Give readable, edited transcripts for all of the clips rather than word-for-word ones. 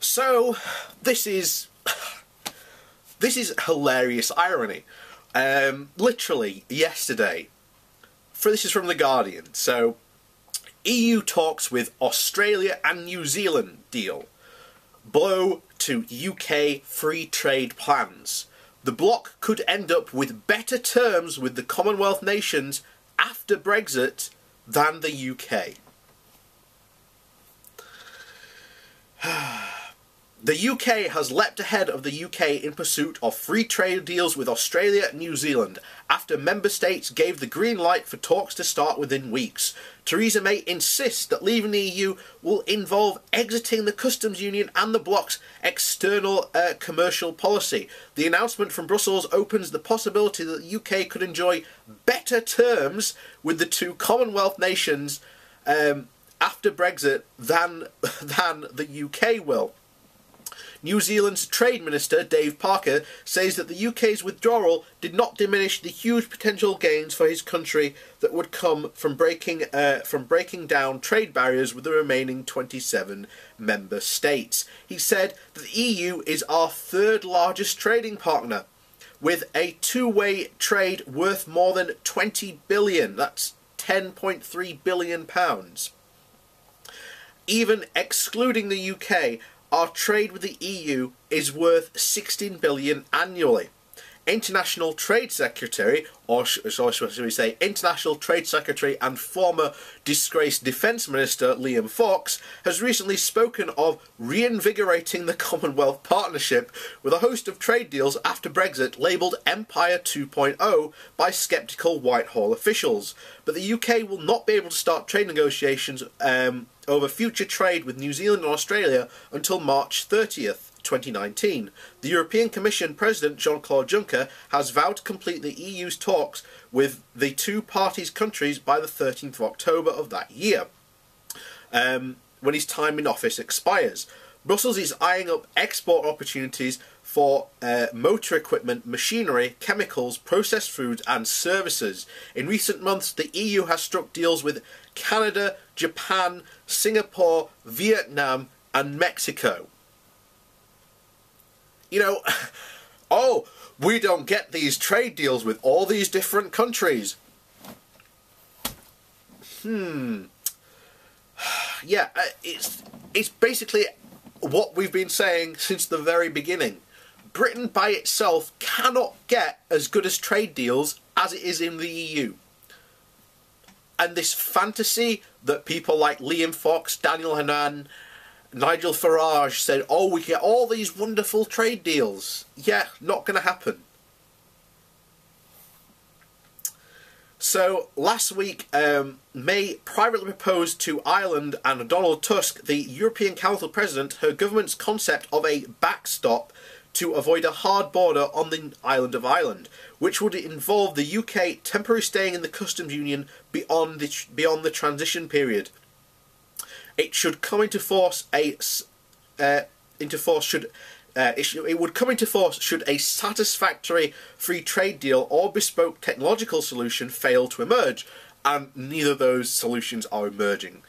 So, this is hilarious irony. Literally, yesterday, this is from The Guardian, so, EU talks with Australia and New Zealand deal. Blow to UK free trade plans. The bloc could end up with better terms with the Commonwealth nations after Brexit than the UK. The UK has leapt ahead of the UK in pursuit of free trade deals with Australia and New Zealand after member states gave the green light for talks to start within weeks. Theresa May insists that leaving the EU will involve exiting the customs union and the bloc's external commercial policy. The announcement from Brussels opens the possibility that the UK could enjoy better terms with the two Commonwealth nations after Brexit than the UK will. New Zealand's Trade Minister, Dave Parker, says that the UK's withdrawal did not diminish the huge potential gains for his country that would come from breaking down trade barriers with the remaining 27 member states. He said that the EU is our third largest trading partner, with a two-way trade worth more than 20 billion. That's £10.3 billion. Even excluding the UK, our trade with the EU is worth 16 billion annually. International Trade Secretary, or should we say International Trade Secretary and former disgraced Defence Minister Liam Fox, has recently spoken of reinvigorating the Commonwealth partnership with a host of trade deals after Brexit labelled Empire 2.0 by sceptical Whitehall officials. But the UK will not be able to start trade negotiations over future trade with New Zealand and Australia until March 30th. 2019. The European Commission President Jean-Claude Juncker has vowed to complete the EU's talks with the two parties' countries by the 13th of October of that year, when his time in office expires. Brussels is eyeing up export opportunities for motor equipment, machinery, chemicals, processed foods and services. In recent months, the EU has struck deals with Canada, Japan, Singapore, Vietnam and Mexico. You know, oh, we don't get these trade deals with all these different countries. Yeah, it's basically what we've been saying since the very beginning. Britain by itself cannot get as good as trade deals as it is in the EU. And this fantasy that people like Liam Fox, Daniel Hannan, Nigel Farage said, oh, we get all these wonderful trade deals. Yeah, not going to happen. So, last week, May privately proposed to Ireland and Donald Tusk, the European Council President, her government's concept of a backstop to avoid a hard border on the island of Ireland, which would involve the UK temporarily staying in the customs union beyond the transition period. It should come into force should a satisfactory free trade deal or bespoke technological solution fail to emerge, and neither of those solutions are emerging,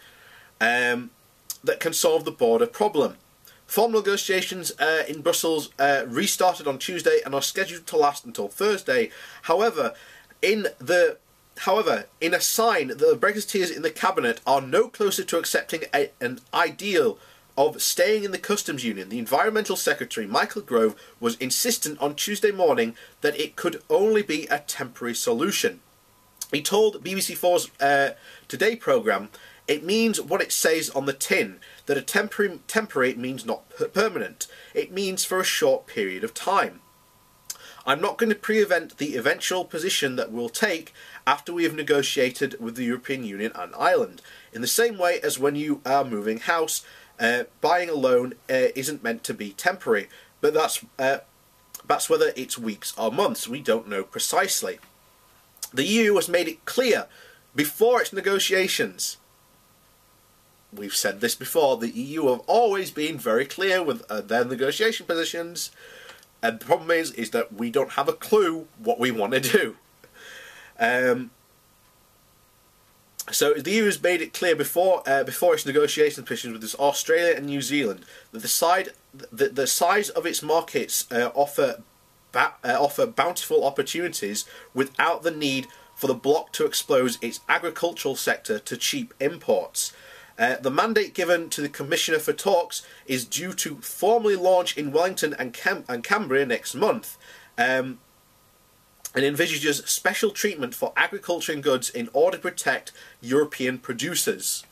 that can solve the border problem. Formal negotiations in Brussels restarted on Tuesday and are scheduled to last until Thursday. However, in a sign that the Brexiteers in the cabinet are no closer to accepting an ideal of staying in the customs union, the Environmental Secretary, Michael Gove, was insistent on Tuesday morning that it could only be a temporary solution. He told BBC4's Today programme, it means what it says on the tin, that a temporary means not permanent. It means for a short period of time. I'm not going to pre-event the eventual position that we'll take after we have negotiated with the European Union and Ireland. In the same way as when you are moving house, buying a loan isn't meant to be temporary, but that's whether it's weeks or months. We don't know precisely. The EU has made it clear before its negotiations. We've said this before, the EU have always been very clear with their negotiation positions. And the problem is that we don't have a clue what we want to do. So the EU has made it clear before its negotiation positions with this Australia and New Zealand that the size of its markets offer bountiful opportunities without the need for the bloc to expose its agricultural sector to cheap imports. The mandate given to the Commissioner for Talks is due to formally launch in Wellington and Canberra next month, and envisages special treatment for agriculture and goods in order to protect European producers.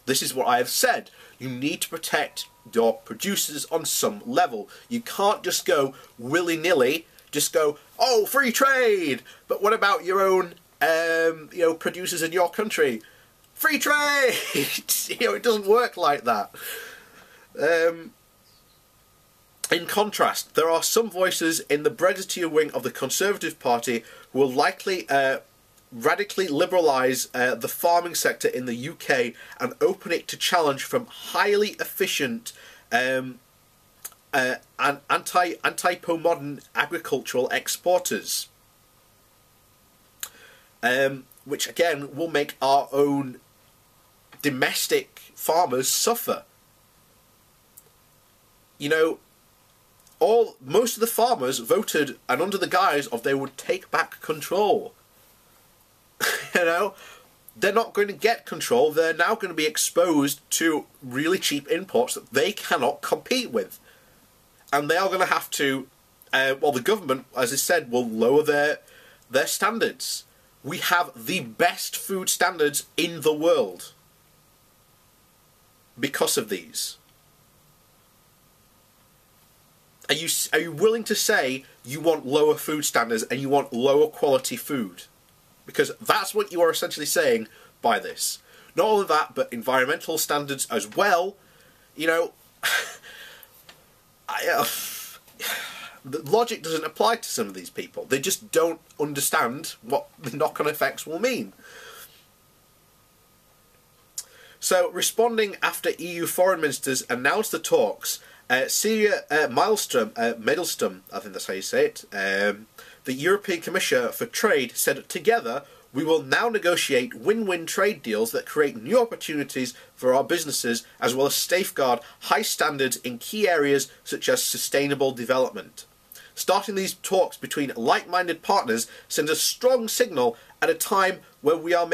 This is what I have said. You need to protect your producers on some level. You can't just go willy-nilly, just go, oh, free trade! But what about your own, producers in your country? Free trade! It doesn't work like that. In contrast, there are some voices in the Brexiteer wing of the Conservative Party who will likely radically liberalise the farming sector in the UK and open it to challenge from highly efficient and anti-postmodern agricultural exporters, which again will make our own domestic farmers suffer. Most of the farmers voted, and under the guise of they would take back control. They're not going to get control. They're now going to be exposed to really cheap imports that they cannot compete with. And they are going to have to, the government, as I said, will lower their standards. We have the best food standards in the world because of these. Are you willing to say you want lower food standards and you want lower quality food? Because that's what you are essentially saying by this. Not only that, but environmental standards as well. The logic doesn't apply to some of these people. They just don't understand what the knock-on effects will mean. So, responding after EU foreign ministers announced the talks, Celia Malmström, I think that's how you say it, the European Commissioner for Trade, said, together we will now negotiate win-win trade deals that create new opportunities for our businesses as well as safeguard high standards in key areas such as sustainable development. Starting these talks between like-minded partners sends a strong signal at a time where we are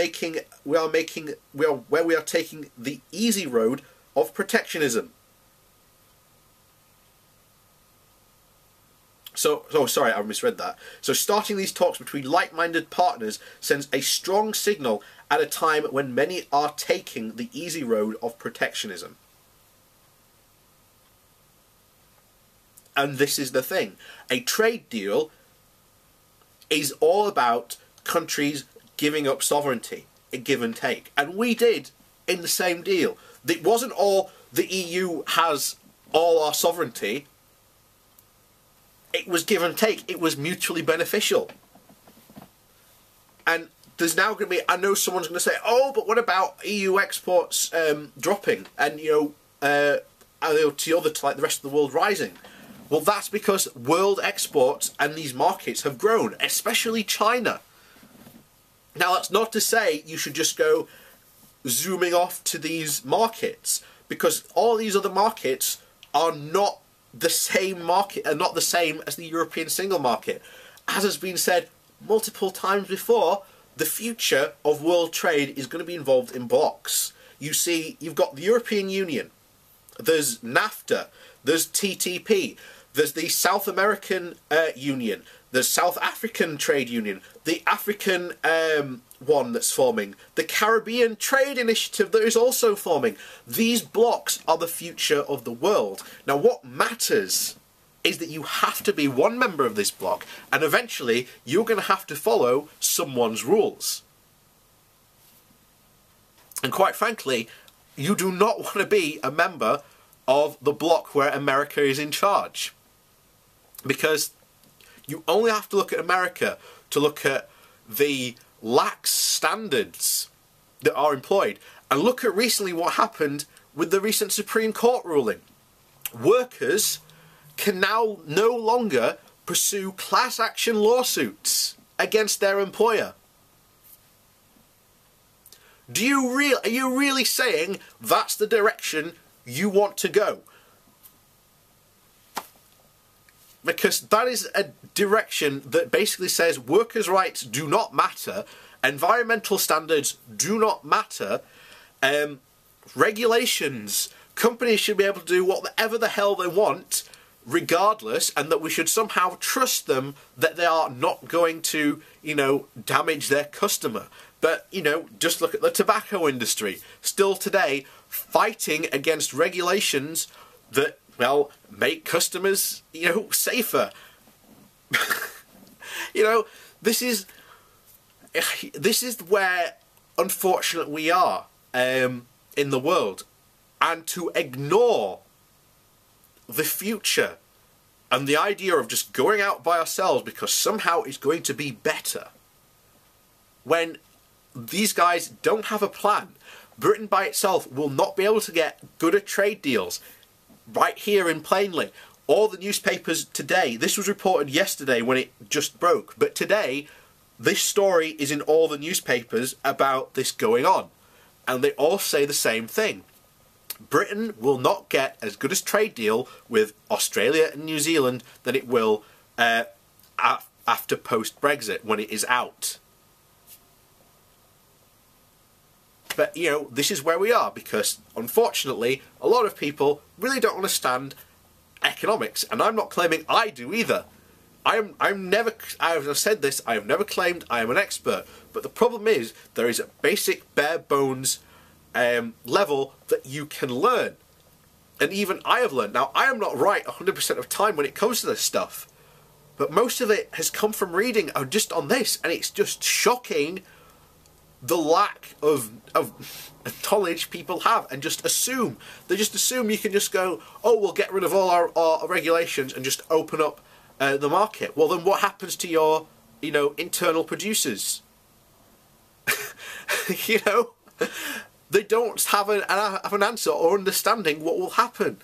taking the easy road of protectionism. Sorry, I misread that. So starting these talks between like-minded partners sends a strong signal at a time when many are taking the easy road of protectionism. And this is the thing. A trade deal is all about countries giving up sovereignty, a give and take. And we did in the same deal. It wasn't all the EU has all our sovereignty. It was give and take. It was mutually beneficial. And there's now going to be, I know someone's going to say, oh, but what about EU exports dropping and, to the rest of the world rising? Well, that's because world exports and these markets have grown, especially China. Now, that's not to say you should just go zooming off to these markets, because all these other markets are not the same market, are not the same as the European single market. As has been said multiple times before, the future of world trade is going to be involved in blocks. You see, you've got the European Union, there's NAFTA, there's TTP, there's the South American Union, there's South African Trade Union, the African one that's forming, the Caribbean Trade Initiative that is also forming. These blocks are the future of the world. Now, what matters is that you have to be one member of this block, and eventually you're going to have to follow someone's rules. And quite frankly, you do not want to be a member of the bloc where America is in charge. Because you only have to look at America to look at the lax standards that are employed. And look at recently what happened with the recent Supreme Court ruling. Workers can now no longer pursue class action lawsuits against their employer. Are you really saying that's the direction you want to go? Because that is a direction that basically says workers' rights do not matter, environmental standards do not matter, regulations, companies should be able to do whatever the hell they want regardless, and that we should somehow trust them that they are not going to, you know, damage their customer. But, you know, just look at the tobacco industry. Still today, fighting against regulations that, well, make customers, you know, safer. You know, this is where, unfortunately, we are in the world. And to ignore the future and the idea of just going out by ourselves because somehow it's going to be better, when these guys don't have a plan. Britain by itself will not be able to get good at trade deals. Right here in Plainly, all the newspapers today, this was reported yesterday when it just broke, but today this story is in all the newspapers about this going on, and they all say the same thing. Britain will not get as good a trade deal with Australia and New Zealand than it will after post-Brexit, when it is out. But, you know, this is where we are, because, unfortunately, a lot of people really don't understand economics, and I'm not claiming I do either. I've said this, I have never claimed I am an expert, but the problem is, there is a basic, bare-bones level that you can learn. And even I have learned. Now, I am not right 100% of the time when it comes to this stuff, but most of it has come from reading just on this, and it's just shocking the lack of knowledge people have, and just assume. They just assume you can just go, oh, we'll get rid of all our regulations and just open up the market. Well, then what happens to your, you know, internal producers? You know? They don't have an answer or understanding what will happen.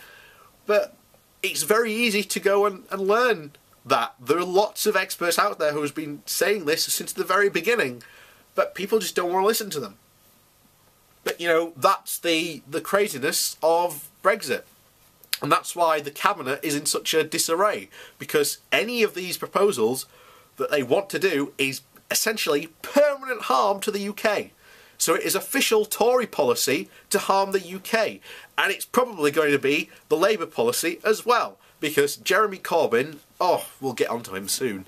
But it's very easy to go and learn that. There are lots of experts out there who have been saying this since the very beginning, but people just don't want to listen to them. But, you know, that's the craziness of Brexit. And that's why the Cabinet is in such a disarray, because any of these proposals that they want to do is essentially permanent harm to the UK. So it is official Tory policy to harm the UK. And it's probably going to be the Labour policy as well, because Jeremy Corbyn, oh, we'll get onto him soon.